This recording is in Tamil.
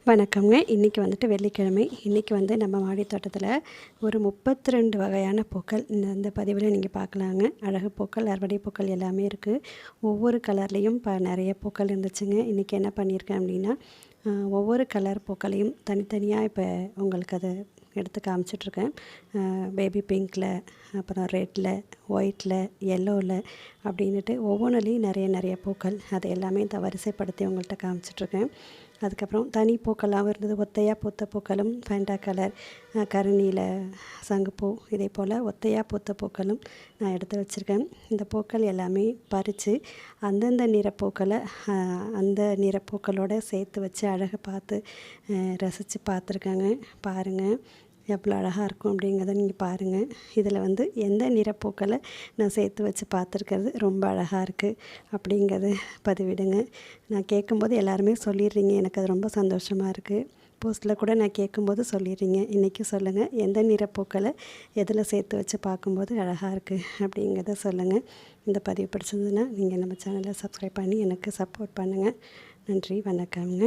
வணக்கம்ங்க. இன்றைக்கி வந்துட்டு வெள்ளிக்கிழமை. இன்றைக்கி வந்து நம்ம மாடி தோட்டத்தில் ஒரு 32 வகையான பூக்கள் இந்த பதிவில் நீங்கள் பார்க்கலாங்க. அழகு பூக்கள், அறுவடை பூக்கள் எல்லாமே இருக்குது. ஒவ்வொரு கலர்லேயும் நிறைய பூக்கள் இருந்துச்சுங்க. இன்றைக்கி என்ன பண்ணியிருக்கேன் அப்படின்னா, ஒவ்வொரு கலர் பூக்களையும் தனித்தனியாக இப்போ உங்களுக்கு அதை எடுத்து காமிச்சிட்ருக்கேன். பேபி பிங்க்கில், அப்புறம் ரெட்டில், ஒயிட்டில், எல்லோவில் அப்படின்ட்டு ஒவ்வொன்றுலேயும் நிறைய பூக்கள், அதை எல்லாமே இந்த வரிசைப்படுத்தி உங்கள்கிட்ட காமிச்சிட்ருக்கேன். அதுக்கப்புறம் தனி பூக்களாகவும் இருந்தது. ஒத்தையாக பூத்த பூக்களும், ஃபேண்டா கலர், கருநீல சங்குப்பூ, இதே போல் ஒத்தையாக பூத்த பூக்களும் நான் எடுத்து வச்சுருக்கேன். இந்த பூக்கள் எல்லாமே பறித்து அந்தந்த நிறப்பூக்களை அந்த நிறப்பூக்களோடு சேர்த்து வச்சு அழகை பார்த்து ரசித்து பார்த்துருக்கேங்க. பாருங்கள் எவ்வளோ அழகாக இருக்கும் அப்படிங்கிறத நீங்கள் பாருங்கள். இதில் வந்து எந்த நிறப்பூக்களை நான் சேர்த்து வச்சு பார்த்துருக்கிறது ரொம்ப அழகாக இருக்குது அப்படிங்கிறத பதிவிடுங்க. நான் கேட்கும்போது எல்லாருமே சொல்லிடுறீங்க, எனக்கு அது ரொம்ப சந்தோஷமாக இருக்குது. போஸ்ட்டில் கூட நான் கேட்கும்போது சொல்லிடுறீங்க. இன்றைக்கி சொல்லுங்கள், எந்த நிறப்பூக்களை எதில் சேர்த்து வச்சு பார்க்கும்போது அழகாக இருக்குது அப்படிங்கிறத சொல்லுங்கள். இந்த பதிவு பிடிச்சிருந்ததுன்னா நீங்கள் நம்ம சேனலை சப்ஸ்கிரைப் பண்ணி எனக்கு சப்போர்ட் பண்ணுங்கள். நன்றி, வணக்கம்ங்க.